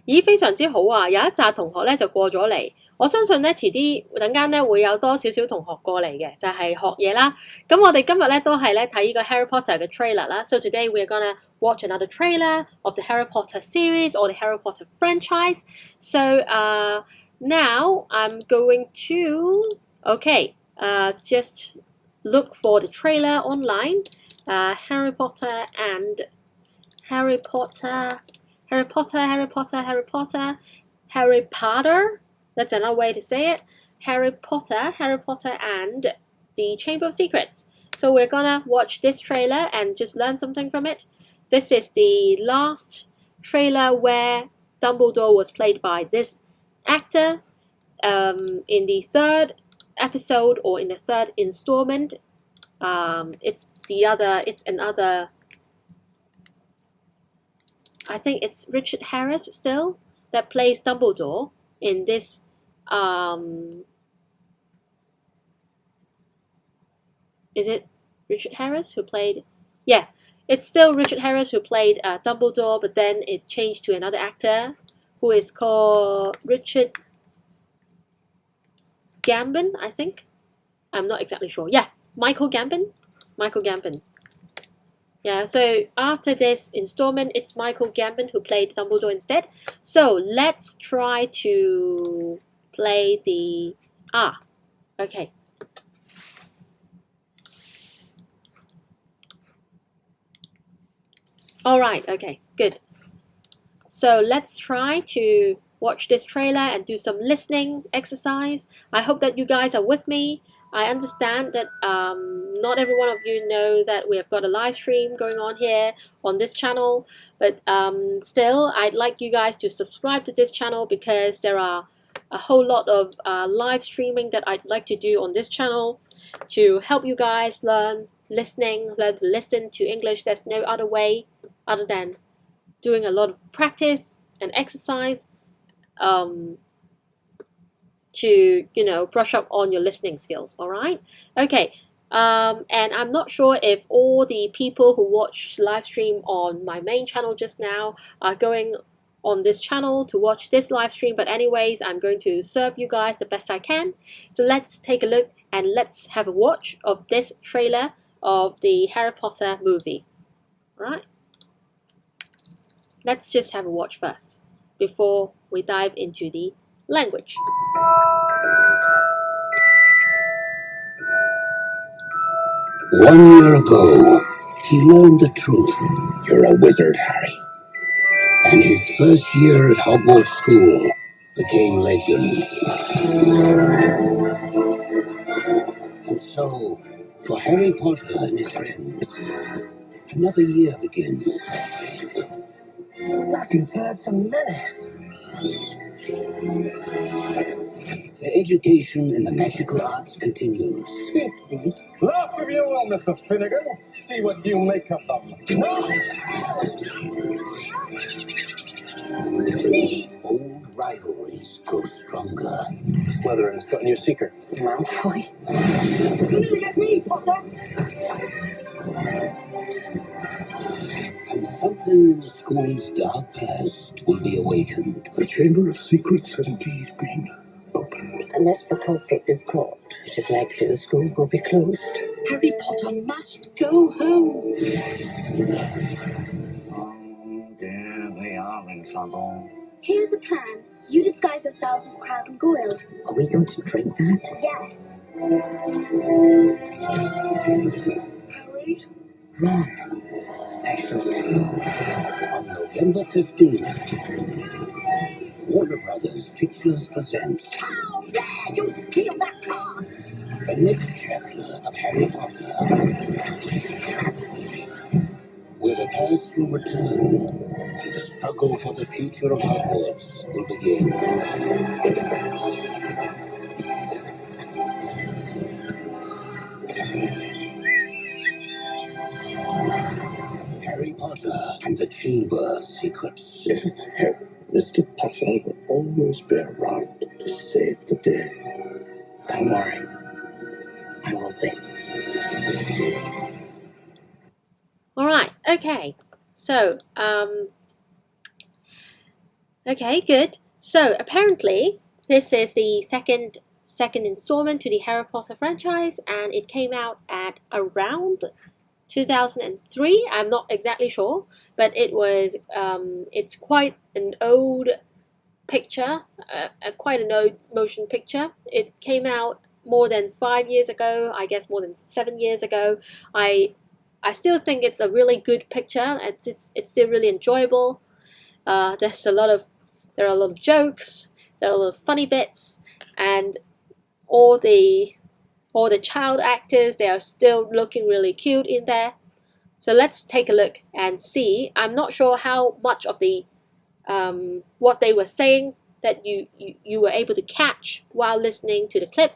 咦，非常之好啊！有一紮同學咧就過咗嚟，我相信咧遲啲等間咧會有多少少同學過嚟嘅，就係學嘢啦。咁我哋今日咧都係咧睇呢個 Harry Potter 嘅 trailer 啦。So today we are gonna watch another trailer of the Harry Potter series or the Harry Potter franchise. So now I'm going to just look for the trailer online. Harry Potter and Harry Potter. Harry Potter, Harry Potter, Harry Potter, Harry Potter. That's another way to say it. Harry Potter, Harry Potter, and the Chamber of Secrets. So we're gonna watch this trailer and just learn something from it. This is the last trailer where Dumbledore was played by this actor in the third episode or in the third installment. It's another. I think it's Richard Harris still that plays Dumbledore in this. Is it Richard Harris who played? Yeah, it's still Richard Harris who played Dumbledore, but then it changed to another actor who is called Richard Gambon, I think. I'm not exactly sure. Yeah, Michael Gambon. Michael Gambon. Yeah, so after this installment, it's Michael Gambon who played Dumbledore instead. So let's try to play the... okay. Alright, okay, good. So let's try to watch this trailer and do some listening exercise. I hope that you guys are with me. I understand that not every one of you know that we have got a live stream going on here on this channel, but still I'd like you guys to subscribe to this channel because there are a whole lot of live streaming that I'd like to do on this channel to help you guys learn to listen to English. There's no other way other than doing a lot of practice and exercise to brush up on your listening skills. All right, okay. And I'm not sure if all the people who watch live stream on my main channel just now are going on this channel to watch this live stream, but anyways, I'm going to serve you guys the best I can. So let's take a look and let's have a watch of this trailer of the Harry Potter movie. All right, let's just have a watch first before we dive into the language. One year ago, he learned the truth. You're a wizard, Harry. And his first year at Hogwarts School became legend. And so, for Harry Potter and his friends, another year begins. Latin birds a menace. Their education in the magical arts continues. Pixies. Laugh if you will, Mr. Finnegan. See what you make of them. Old rivalries grow stronger. Slytherin's got a new secret. Malfoy. You never get me, Potter. And something in the school's dark past will be awakened. The Chamber of Secrets has indeed been opened. Unless the culprit is caught, it is likely the school will be closed. Harry Potter must go home. Oh dear, they are in trouble. Here's the plan. You disguise yourselves as Crabbe and Goyle. Are we going to drink that? Yes. Harry? Ron. Excellent. On November 15th, Warner Brothers Pictures presents How dare you steal that car? the next chapter of Harry Potter, where the past will return and the struggle for the future of Hogwarts will begin. Harry Potter and the Chamber of Secrets. Yes, Harry. Mr. Potter will always be around to save the day. Don't worry. I will be. All right, okay. So Okay, good. So apparently, this is the second installment to the Harry Potter franchise, and it came out at around 2003. I'm not exactly sure, but it was it's quite an old picture, quite an old motion picture. It came out more than 5 years ago, I guess more than 7 years ago. I still think it's a really good picture. It's still really enjoyable. There's a lot of there are a lot of jokes, there are a lot of funny bits, and all the all the child actors, they are still looking really cute in there. So let's take a look and see. I'm not sure how much of the what they were saying that you were able to catch while listening to the clip,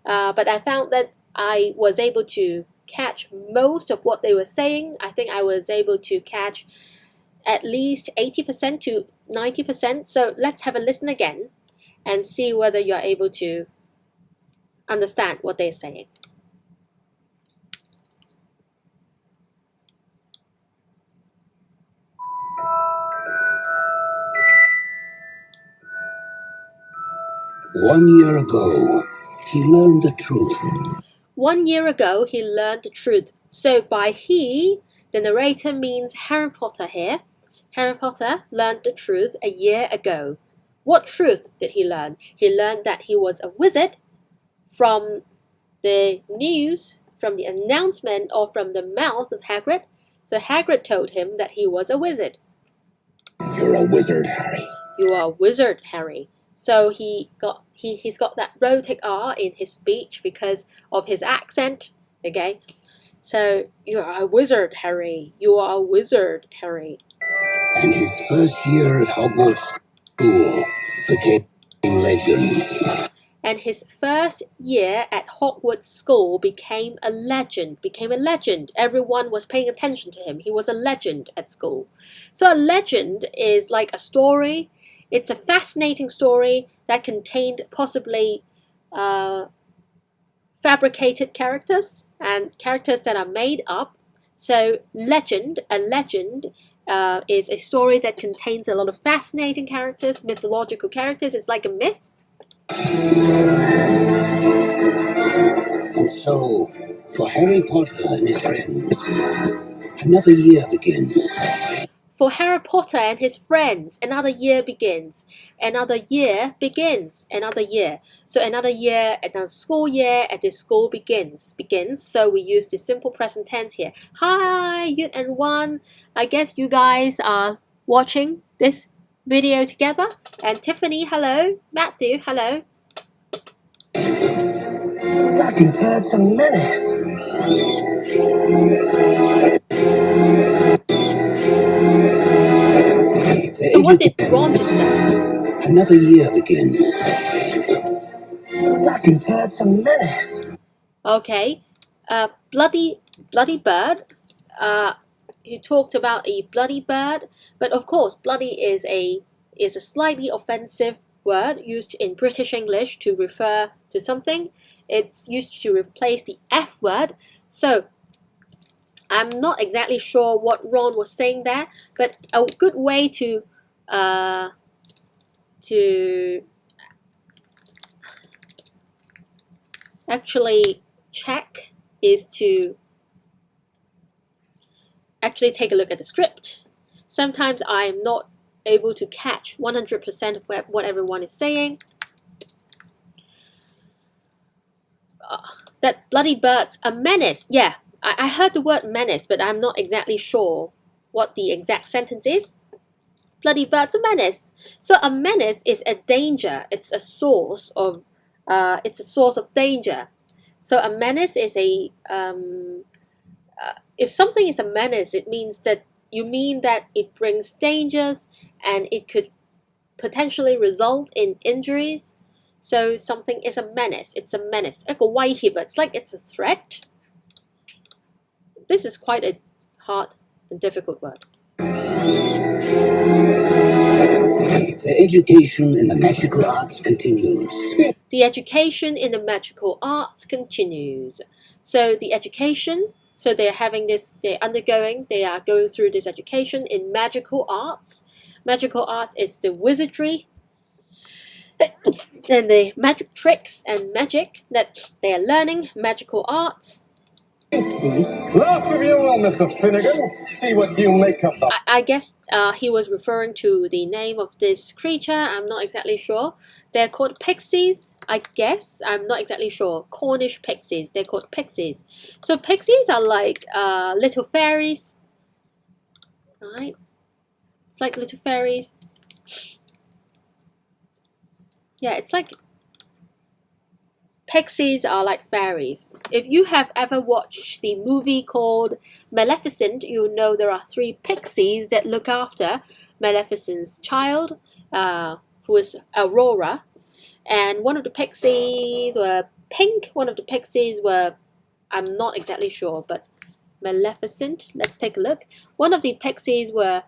but I found that I was able to catch most of what they were saying. I think I was able to catch at least 80% to 90%. So let's have a listen again and see whether you're able to understand what they're saying. One year ago, he learned the truth. 1 year ago, he learned the truth. So by he, the narrator means Harry Potter here. Harry Potter learned the truth a year ago. What truth did he learn? He learned that he was a wizard from the news, from the announcement, or from the mouth of Hagrid. So Hagrid told him that he was a wizard. You're a wizard, Harry. You are a wizard, Harry. So he's got that rhotic R in his speech because of his accent. Okay, so you are a wizard, Harry. You are a wizard, Harry. And his first year at Hogwarts School became legend. And his first year at Hogwarts School became a legend. Everyone was paying attention to him. He was a legend at school. So a legend is like a story. It's a fascinating story that contained possibly fabricated characters and characters that are made up. So a legend is a story that contains a lot of fascinating characters, mythological characters. It's like a myth. And so, for Harry Potter and his friends, another year begins. For Harry Potter and his friends, another year begins. Another year begins. Another year. So another year, another school year at this school begins. So we use the simple present tense here. Hi, Yud and Wan. I guess you guys are watching this video together. And Tiffany, hello. Matthew, hello. Bloody bird's a menace. So what did Ron just say? Another year begins. Bloody bird's a menace. Okay. Bloody bird. He talked about a bloody bird, but of course, bloody is a slightly offensive word used in British English to refer to something. It's used to replace the F word. So I'm not exactly sure what Ron was saying there, but a good way to actually check is to actually take a look at the script. Sometimes I'm not able to catch 100% of what everyone is saying. That bloody bird's a menace. Yeah, I heard the word menace, but I'm not exactly sure what the exact sentence is. Bloody bird's a menace. So a menace is a danger. It's a source of danger. So a menace is a if something is a menace, it means that it brings dangers and it could potentially result in injuries. So something is a menace. It's a menace. 一個威脅, it's like it's a threat. This is quite a hard and difficult word. The education in the magical arts continues. The education in the magical arts continues. So the education, so they are going through this education in magical arts. Magical arts is the wizardry and the magic tricks and magic that they are learning. Magical arts. Laugh if you will, Mr. Finnegan. See what you make of them. I guess he was referring to the name of this creature. I'm not exactly sure. They're called pixies, I guess. I'm not exactly sure. Cornish pixies. They're called pixies. So pixies are like little fairies, right? It's like little fairies. Yeah, it's like pixies are like fairies. If you have ever watched the movie called Maleficent, you know there are 3 pixies that look after Maleficent's child, who is Aurora. And one of the pixies were pink, one of the pixies were, I'm not exactly sure, but Maleficent. Let's take a look. One of the pixies were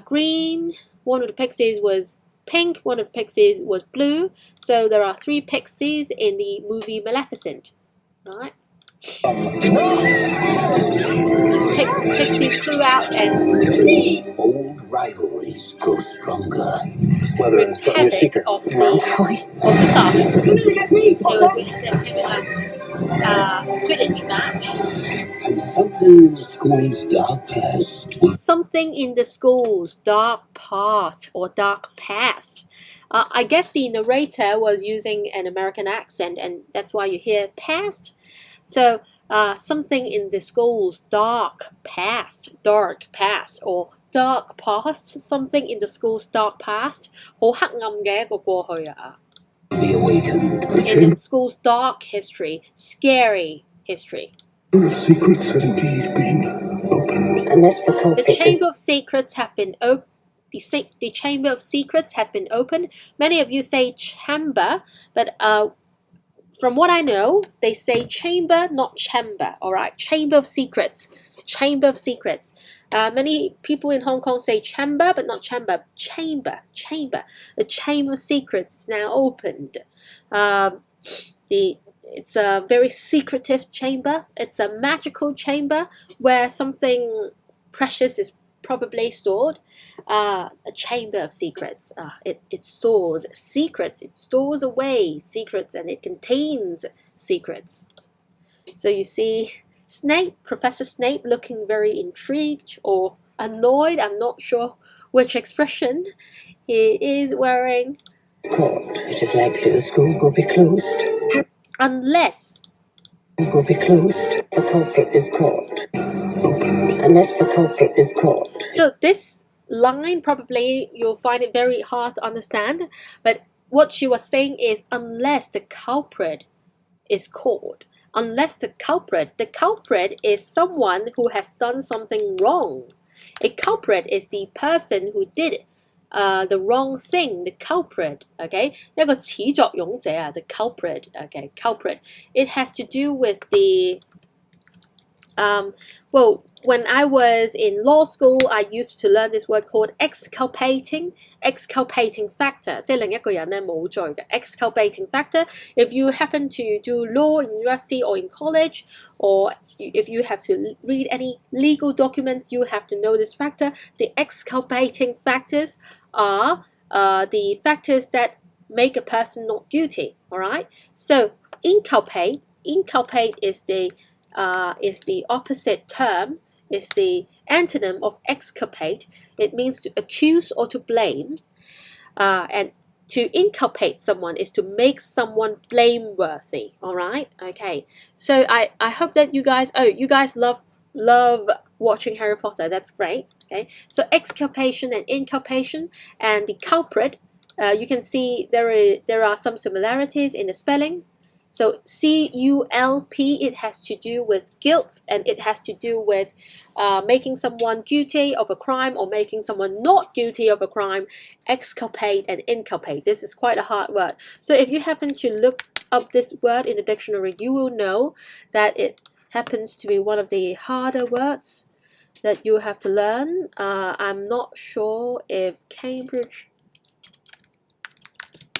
green, one of the pixies was pink, one of the pixies was blue. So there are 3 pixies in the movie Maleficent, right? Pixies flew out and Old rivalries grow stronger. Slytherin's got me a secret. of the garden. They were having a Quidditch match. And something in the school's dark past. Something in the school's dark past or dark past. I guess the narrator was using an American accent, and that's why you hear past. So something in the school's dark past, or dark past. Something in the school's dark past. 好黑暗嘅一個過去啊。Be awakened. In the school's dark history, scary history. Secrets had indeed been opened. Unless the The culprit is Chamber of Secrets have been opened. The Chamber of Secrets has been opened. Many of you say chamber, but from what I know, they say chamber, not chamber. All right, Chamber of Secrets. Chamber of Secrets. Many people in Hong Kong say chamber, but not chamber. Chamber. The Chamber of Secrets is now opened. It's a very secretive chamber. It's a magical chamber where something precious is probably stored. A chamber of secrets. It stores secrets. It stores away secrets, and it contains secrets. So you see Professor Snape looking very intrigued or annoyed. I'm not sure which expression he is wearing. caught, it is likely the school will be closed. Unless Will be closed. The culprit is caught. Unless the culprit is caught. So this line, probably you'll find it very hard to understand, but what she was saying is unless the culprit is caught. Unless the culprit is someone who has done something wrong. A culprit is the person who did the wrong thing, the culprit, okay? 一個始作俑者啊, the culprit, okay, culprit. It has to do with the well, when I was in law school, I used to learn this word called exculpating factor. 即係另一個人咧冇罪嘅 exculpating factor. If you happen to do law in university or in college, or if you have to read any legal documents, you have to know this factor. The exculpating factors are the factors that make a person not guilty. All right. So inculpate is the opposite term, is the antonym of exculpate. It means to accuse or to blame. And to inculpate someone is to make someone blameworthy. All right? Okay. So I hope that you guys love watching Harry Potter. That's great. Okay. So exculpation and inculpation, and the culprit, you can see there are some similarities in the spelling. So C-U-L-P, it has to do with guilt, and it has to do with making someone guilty of a crime or making someone not guilty of a crime. Exculpate and inculpate. This is quite a hard word. So if you happen to look up this word in the dictionary, you will know that it happens to be one of the harder words that you have to learn. I'm not sure if Cambridge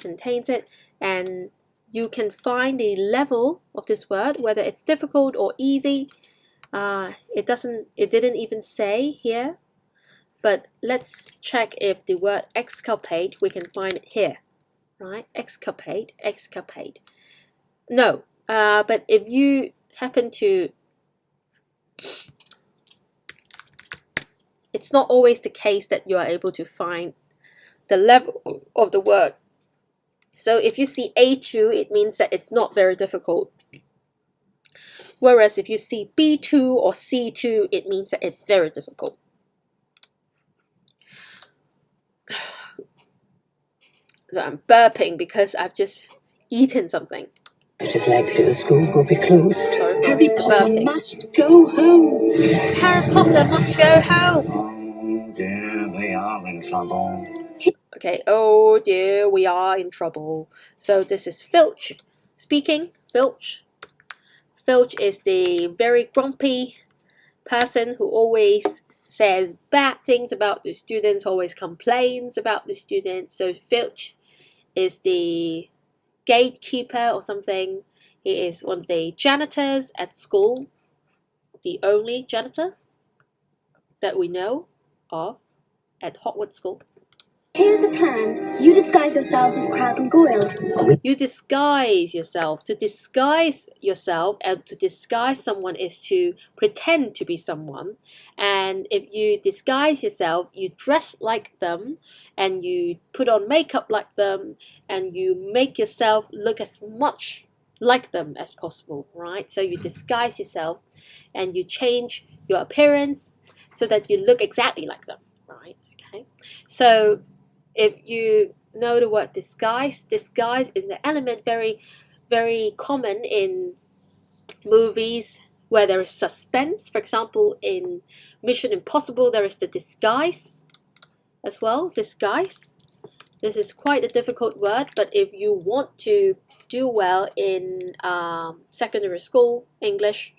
contains it, and you can find the level of this word, whether it's difficult or easy. It didn't even say here. but let's check if the word exculpate, we can find it here, right? Exculpate, exculpate. No, but if you happen to, it's not always the case that you are able to find the level of the word. So if you see A2, it means that it's not very difficult. Whereas if you see B2 or C2, it means that it's very difficult. So I'm burping because I've just eaten something. It is likely the school will be closed. Sorry for Harry Potter burping. must go home. Harry Potter must go home. Oh dear, we are in trouble. Okay, oh dear, we are in trouble. So this is Filch speaking. Filch. Filch is the very grumpy person who always says bad things about the students, always complains about the students. So Filch is the gatekeeper or something. He is one of the janitors at school, the only janitor that we know of at Hogwarts School. Here's the plan. You disguise yourselves as Crabbe and Goyle. You disguise yourself. To disguise yourself and to disguise someone is to pretend to be someone. And if you disguise yourself, you dress like them and you put on makeup like them and you make yourself look as much like them as possible, right? So you disguise yourself and you change your appearance so that you look exactly like them, right? Okay. So if you know the word disguise, disguise is an element very, very common in movies where there is suspense. For example, in Mission Impossible, there is the disguise as well. Disguise. This is quite a difficult word, but if you want to do well in secondary school English,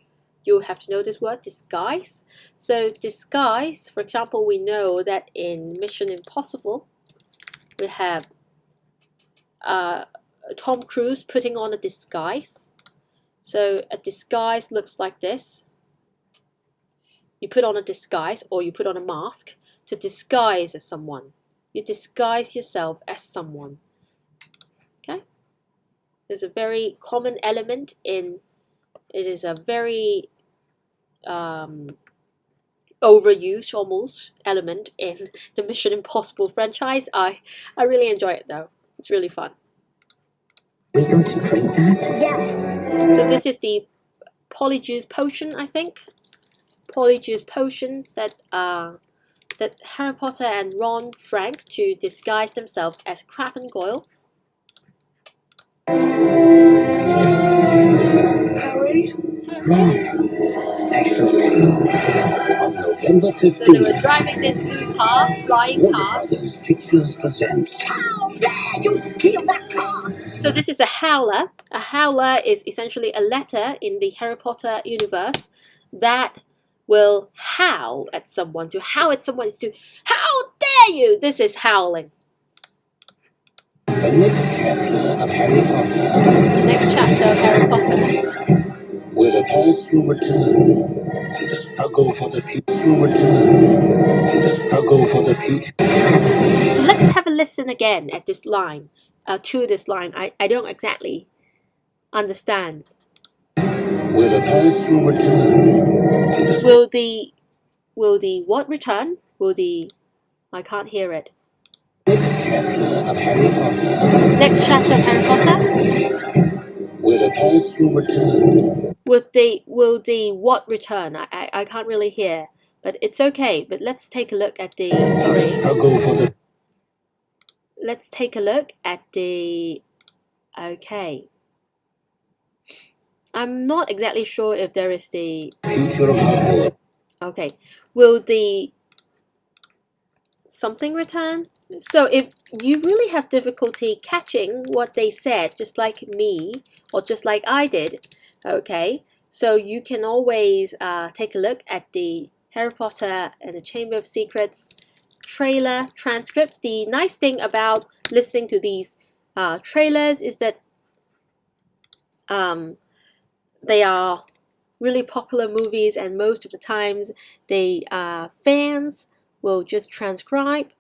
you have to know this word, disguise. So disguise, for example, we know that in Mission Impossible, we have Tom Cruise putting on a disguise. So a disguise looks like this. You put on a disguise or you put on a mask to disguise as someone. You disguise yourself as someone. Okay? There's a very common element in, it is a very overused almost element in the Mission Impossible franchise. I really enjoy it though. It's really fun. We're going to drink that? Yes. So this is the polyjuice potion, I think. Polyjuice potion that that Harry Potter and Ron drank to disguise themselves as Crabbe and Goyle. Harry, Ron. Excellent. On November 15th, So they were driving this blue car, flying Warner car. Brothers Pictures presents. How dare you steal that car? So this is a howler. A howler is essentially a letter in the Harry Potter universe that will howl at someone. To howl at someone is to, how dare you! This is howling. The next chapter of Harry Potter. The next chapter of Harry Potter. Where the past will return and the struggle for the future will return and the struggle for the future. So let's have a listen again at this line, to this line. I don't exactly understand. Where the past will return. Will the what return? Will the, I can't hear it. Next chapter of Harry Potter. Next chapter of Harry Potter? Where the past will return. Will the what return? I can't really hear, but it's okay. But let's take a look at the, sorry. Struggle for the Let's take a look at the, okay. I'm not exactly sure if there is the, future of Hogwarts. okay. Will the something return? So if you really have difficulty catching what they said, just like me, or just like I did, okay, so you can always take a look at the Harry Potter and the Chamber of Secrets trailer transcripts. The nice thing about listening to these trailers is that they are really popular movies, and most of the times they fans will just transcribe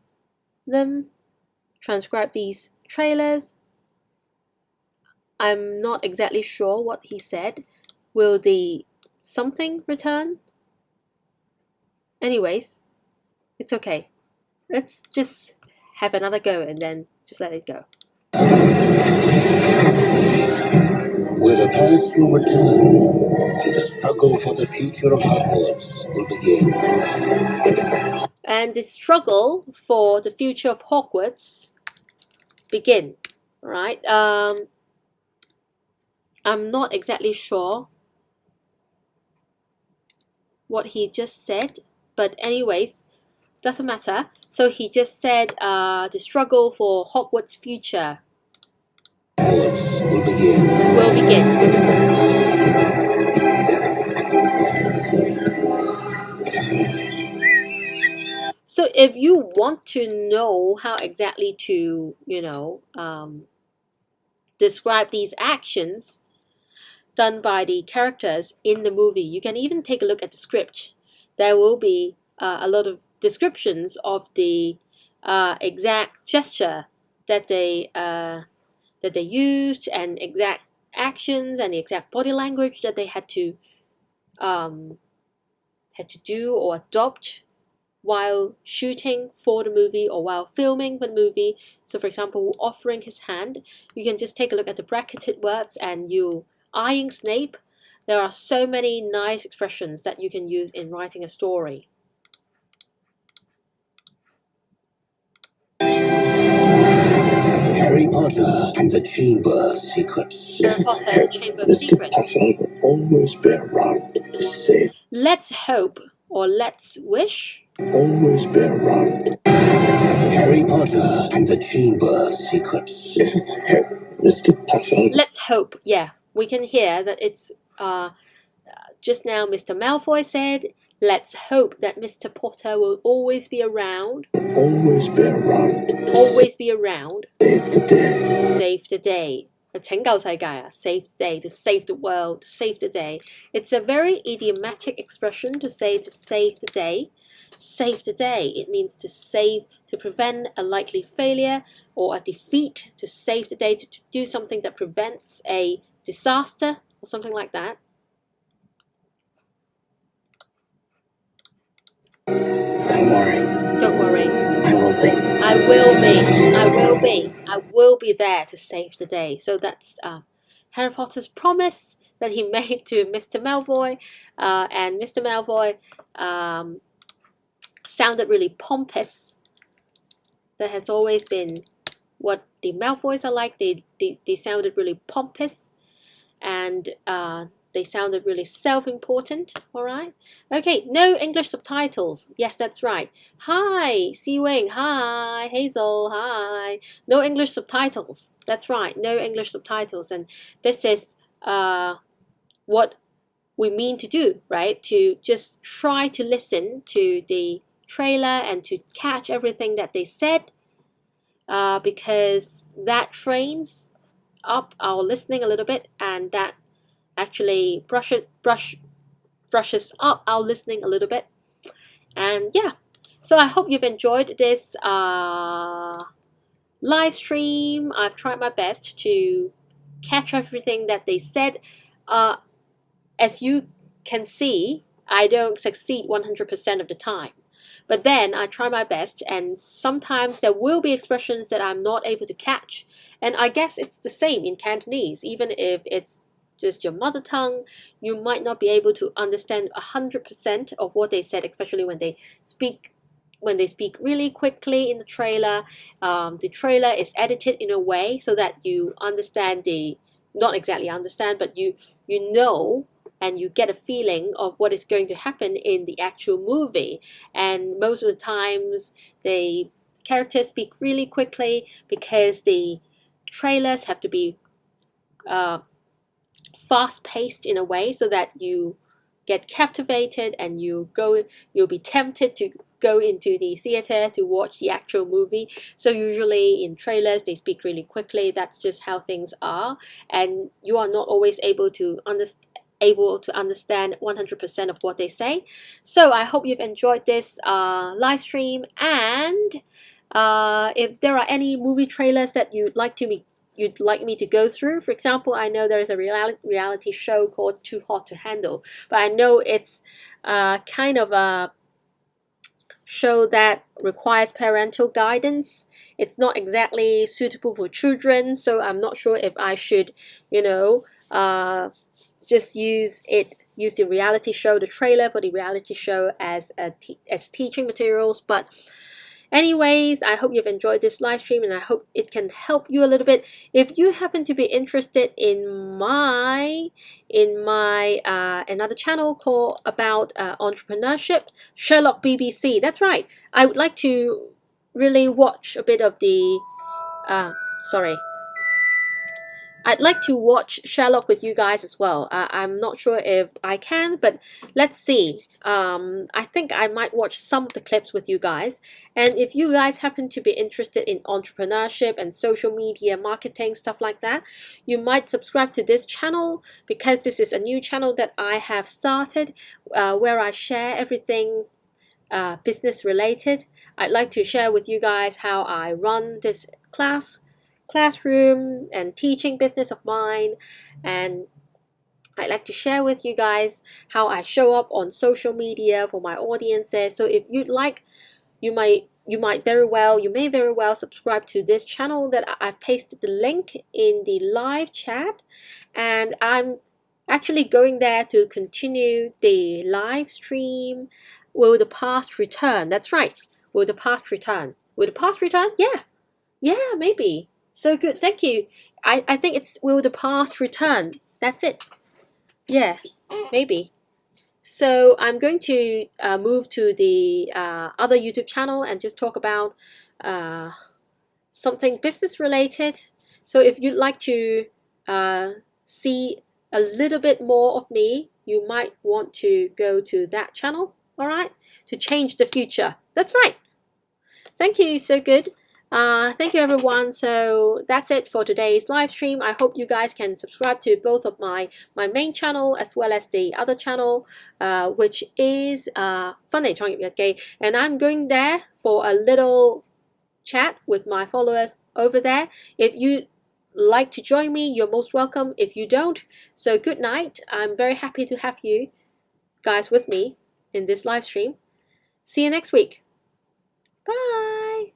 these trailers. I'm not exactly sure what he said. Will the something return? Anyways, it's okay. Let's just have another go and then just let it go. Where the past will return and the struggle for the future of Hogwarts will begin. And the struggle for the future of Hogwarts begin. Right? I'm not exactly sure what he just said, but anyways, doesn't matter. So he just said the struggle for Hogwarts' future Hogwarts will begin. will begin. So if you want to know how exactly to, describe these actions done by the characters in the movie, you can even take a look at the script. There will be a lot of descriptions of the exact gesture that they used, and exact actions and the exact body language that they had to do or adopt while shooting for the movie or while filming the movie. So for example, offering his hand, you can just take a look at the bracketed words, and you eyeing Snape. There are so many nice expressions that you can use in writing a story. Harry Potter and the Chamber of Secrets. Harry Potter and the Chamber of Mr. Secrets. Potter will always be around to save. Let's hope, or let's wish. Always be around. Harry Potter and the Chamber of Secrets. Let us hope Mr. Potter. Let's hope. Yeah, we can hear that it's just now Mr. Malfoy said, let's hope that Mr. Potter will always be around. Always be around. Always be around. Save the day. To save the day. 拯救世界啊, save the day, to save the world, to save the day. It's a very idiomatic expression to say to save the day. Save the day. It means to save, to prevent a likely failure or a defeat, to save the day, to do something that prevents a disaster or something like that. Don't worry. Don't worry. I will be. I will be. I will be. I will be there to save the day. So that's Harry Potter's promise that he made to Mr. Malfoy. And Mr. Malfoy sounded really pompous. That has always been what the Malfoys are like. They sounded really pompous. And they sounded really self-important, alright? Okay, no English subtitles. Yes, that's right. Hi, Si Wing. Hi, Hazel. Hi. No English subtitles. That's right, no English subtitles. And this is what we mean to do, right? To just try to listen to the trailer and to catch everything that they said, because that trains up our listening a little bit, and that actually brushes up our listening a little bit. And yeah, so I hope you've enjoyed this live stream. I've tried my best to catch everything that they said. As you can see, I don't succeed 100% of the time. But then I try my best, and sometimes there will be expressions that I'm not able to catch. And I guess it's the same in Cantonese. Even if it's just your mother tongue, you might not be able to understand 100% of what they said, especially when they speak really quickly in the trailer. The trailer is edited in a way so that you understand not exactly understand, but you know and you get a feeling of what is going to happen in the actual movie. And most of the times the characters speak really quickly because the trailers have to be fast-paced in a way so that you get captivated and you'll be tempted to go into the theater to watch the actual movie. So usually in trailers they speak really quickly. That's just how things are, and you are not always able to able to understand 100% of what they say. So I hope you've enjoyed this live stream, and if there are any movie trailers that you'd like me to go through. For example, I know there is a reality show called Too Hot to Handle, but I know it's kind of a show that requires parental guidance. It's not exactly suitable for children, so I'm not sure if I should, just use the reality show, the trailer for the reality show as teaching materials. But anyways, I hope you've enjoyed this live stream, and I hope it can help you a little bit. If you happen to be interested in my another channel called about entrepreneurship, Sherlock BBC. That's right. I would like to really watch a bit of the sorry. I'd like to watch Sherlock with you guys as well. I'm not sure if I can, but let's see. I think I might watch some of the clips with you guys. And if you guys happen to be interested in entrepreneurship and social media marketing, stuff like that, you might subscribe to this channel, because this is a new channel that I have started where I share everything business related. I'd like to share with you guys how I run this classroom and teaching business of mine, and I'd like to share with you guys how I show up on social media for my audiences. So if you'd like, you may very well subscribe to this channel that I've pasted the link in the live chat, and I'm actually going there to continue the live stream. Will the past return? That's right. Will the past return? Will the past return? Yeah, maybe. So good, thank you. I think it's will the past return? That's it. Yeah, maybe. So I'm going to move to the other YouTube channel and just talk about something business related. So if you'd like to see a little bit more of me, you might want to go to that channel, all right? To change the future. That's right. Thank you, so good. Thank you everyone. So that's it for today's live stream. I hope you guys can subscribe to both of my main channel as well as the other channel, which is 分離創業日記, and I'm going there for a little chat with my followers over there. If you like to join me, you're most welcome. If you don't, so good night. I'm very happy to have you guys with me in this live stream. See you next week. Bye.